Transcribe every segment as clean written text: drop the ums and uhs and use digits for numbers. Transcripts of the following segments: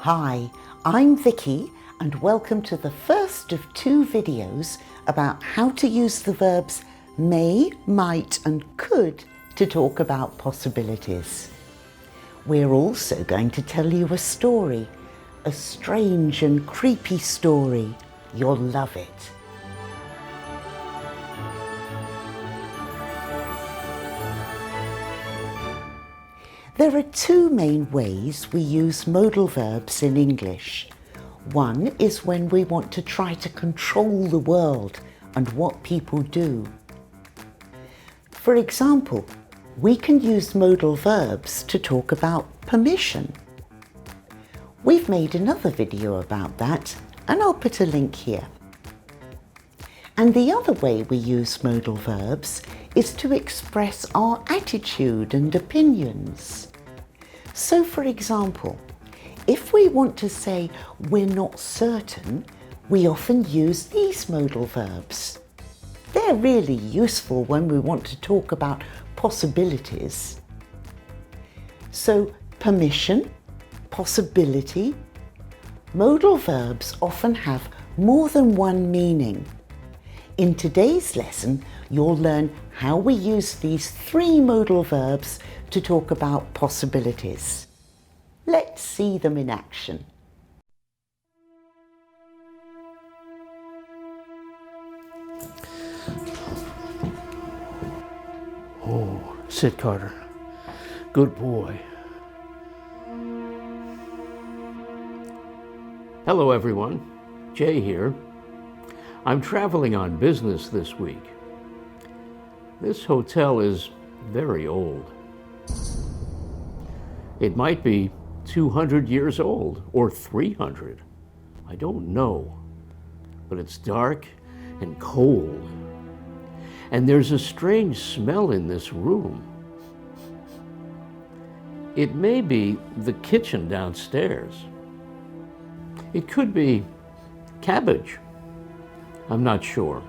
Hi, I'm Vicky and welcome to the first of 2 videos about how to use the verbs may, might and could to talk about possibilities. We're also going to tell you a story, a strange and creepy story. You'll love it. There are 2 main ways we use modal verbs in English. One is when we want to try to control the world and what people do. For example, we can use modal verbs to talk about permission. We've made another video about that, and I'll put a link here. And the other way we use modal verbs is to express our attitude and opinions. So for example, if we want to say we're not certain, we often use these modal verbs. They're really useful when we want to talk about possibilities. So permission, possibility. Modal verbs often have more than one meaning. In today's lesson, you'll learn how we use these 3 modal verbs to talk about possibilities. Let's see them in action. Oh, sit, Carter. Good boy. Hello, everyone. Jay here. I'm traveling on business this week. This hotel is very old. It might be 200 years old or 300. I don't know. But it's dark and cold. And there's a strange smell in this room. It may be the kitchen downstairs. It could be cabbage. I'm not sure.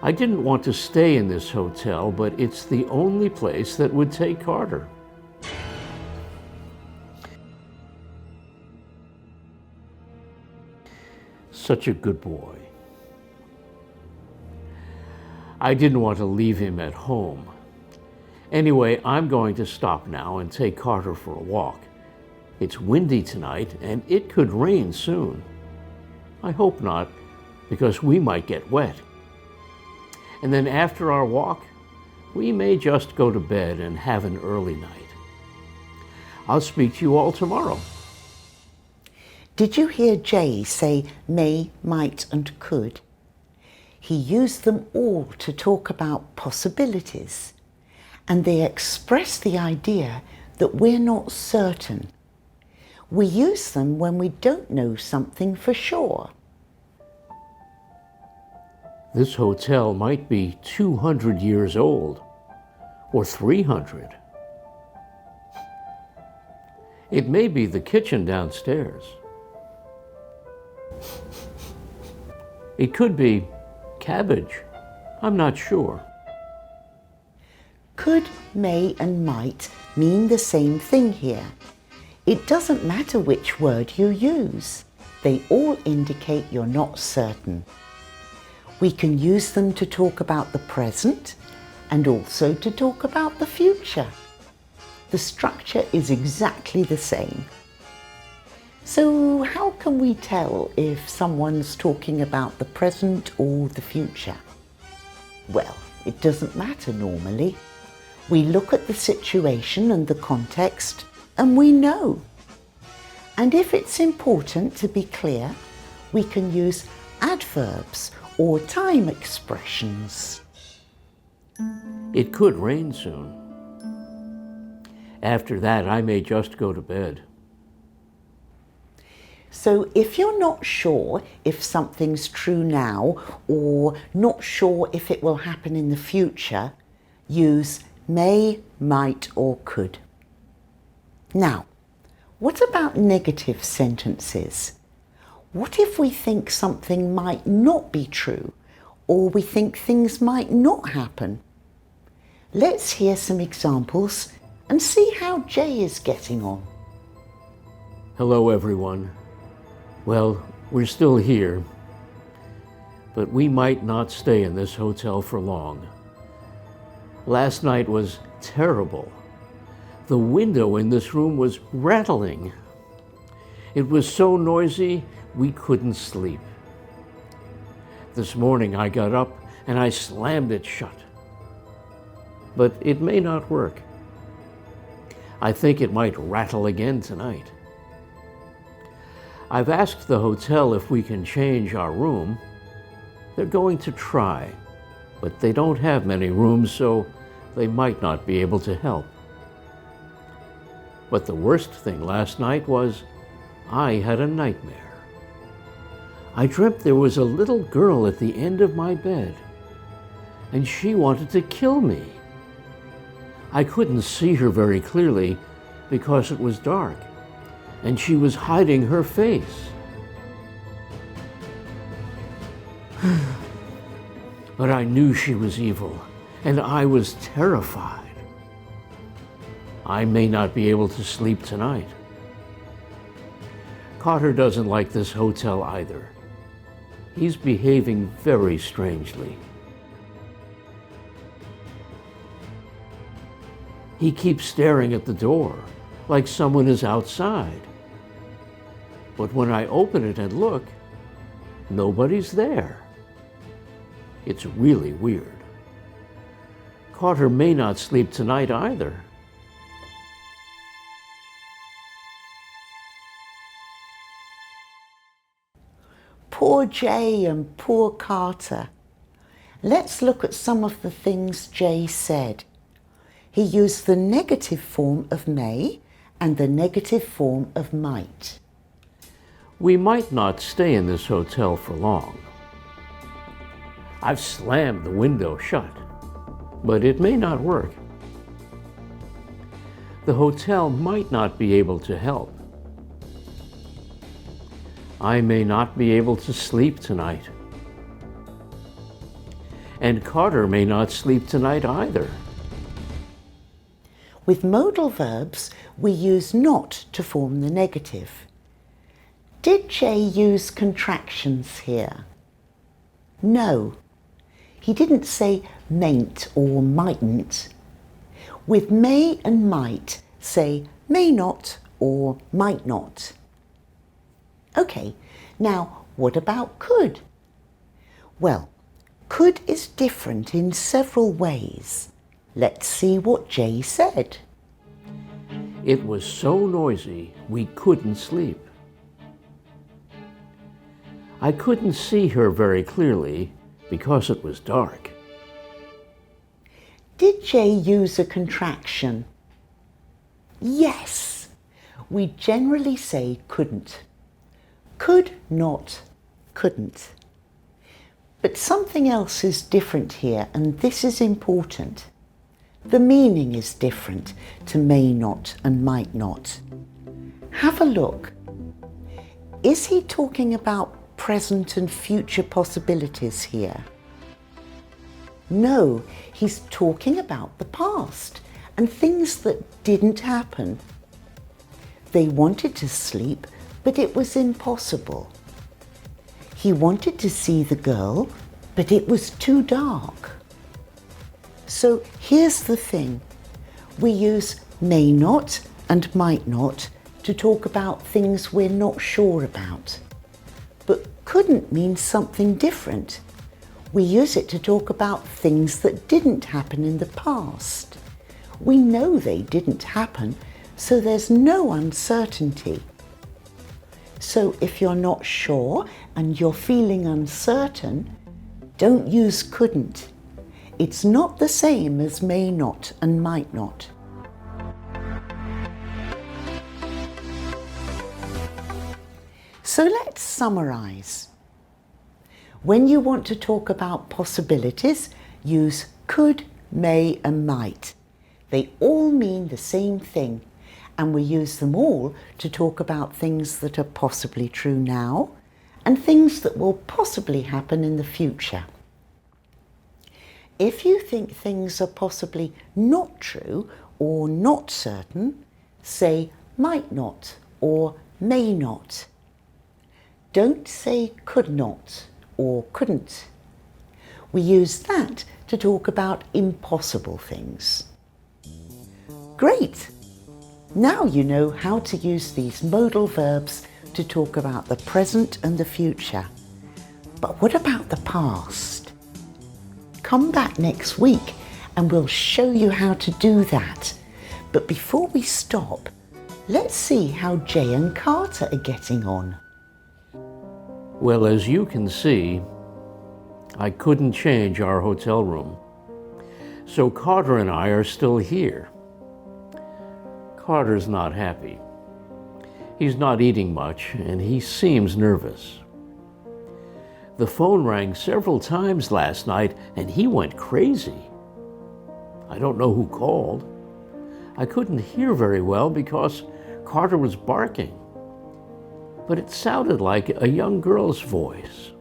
I didn't want to stay in this hotel, but it's the only place that would take Carter. Such a good boy. I didn't want to leave him at home. Anyway, I'm going to stop now and take Carter for a walk. It's windy tonight and it could rain soon. I hope not, because we might get wet. And then after our walk, we may just go to bed and have an early night. I'll speak to you all tomorrow. Did you hear Jay say may, might and could? He used them all to talk about possibilities, and they express the idea that we're not certain. We use them when we don't know something for sure. This hotel might be 200 years old, or 300. It may be the kitchen downstairs. It could be cabbage. I'm not sure. Could, may and might mean the same thing here. It doesn't matter which word you use. They all indicate you're not certain. We can use them to talk about the present and also to talk about the future. The structure is exactly the same. So how can we tell if someone's talking about the present or the future? Well, it doesn't matter normally. We look at the situation and the context and we know. And if it's important to be clear, we can use adverbs or time expressions. It could rain soon. After that, I may just go to bed. So if you're not sure if something's true now or not sure if it will happen in the future, use may, might or could. Now, what about negative sentences? What if we think something might not be true or we think things might not happen? Let's hear some examples and see how Jay is getting on. Hello, everyone. Well, we're still here, but we might not stay in this hotel for long. Last night was terrible. The window in this room was rattling. It was so noisy, we couldn't sleep. This morning I got up and I slammed it shut. But it may not work. I think it might rattle again tonight. I've asked the hotel if we can change our room. They're going to try, but they don't have many rooms, so they might not be able to help. But the worst thing last night was I had a nightmare. I dreamt there was a little girl at the end of my bed, and she wanted to kill me. I couldn't see her very clearly because it was dark, and she was hiding her face. But I knew she was evil, and I was terrified. I may not be able to sleep tonight. Carter doesn't like this hotel either. He's behaving very strangely. He keeps staring at the door, like someone is outside. But when I open it and look, nobody's there. It's really weird. Carter may not sleep tonight either. Poor Jay and poor Carter. Let's look at some of the things Jay said. He used the negative form of may and the negative form of might. We might not stay in this hotel for long. I've slammed the window shut, but it may not work. The hotel might not be able to help. I may not be able to sleep tonight. And Carter may not sleep tonight either. With modal verbs, we use not to form the negative. Did Jay use contractions here? No. He didn't say mayn't or mightn't. With may and might, say may not or might not. Okay, now what about could? Well, could is different in several ways. Let's see what Jay said. It was so noisy we couldn't sleep. I couldn't see her very clearly because it was dark. Did Jay use a contraction? Yes. We generally say couldn't. Could not, couldn't. But something else is different here, and this is important. The meaning is different to may not and might not. Have a look. Is he talking about present and future possibilities here? No, he's talking about the past and things that didn't happen. They wanted to sleep, but it was impossible. He wanted to see the girl, but it was too dark. So here's the thing. We use may not and might not to talk about things we're not sure about. But couldn't means something different. We use it to talk about things that didn't happen in the past. We know they didn't happen, so there's no uncertainty. So if you're not sure and you're feeling uncertain, don't use couldn't. It's not the same as may not and might not. So let's summarize. When you want to talk about possibilities, use could, may and might. They all mean the same thing, and we use them all to talk about things that are possibly true now and things that will possibly happen in the future. If you think things are possibly not true or not certain, say might not or may not. Don't say could not or couldn't. We use that to talk about impossible things. Great! Now you know how to use these modal verbs to talk about the present and the future. But what about the past? Come back next week and we'll show you how to do that. But before we stop, let's see how Jay and Carter are getting on. Well, as you can see, I couldn't change our hotel room. So Carter and I are still here. Carter's not happy. He's not eating much and he seems nervous. The phone rang several times last night and he went crazy. I don't know who called. I couldn't hear very well because Carter was barking. But it sounded like a young girl's voice.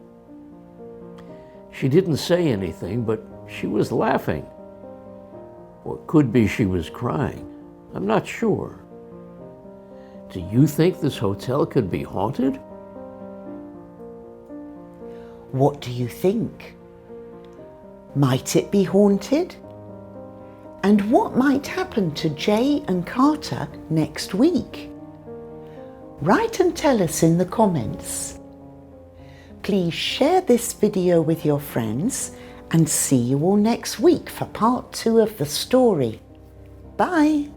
She didn't say anything, but she was laughing. Or it could be she was crying. I'm not sure. Do you think this hotel could be haunted? What do you think? Might it be haunted? And what might happen to Jay and Carter next week? Write and tell us in the comments. Please share this video with your friends and see you all next week for part 2 of the story. Bye!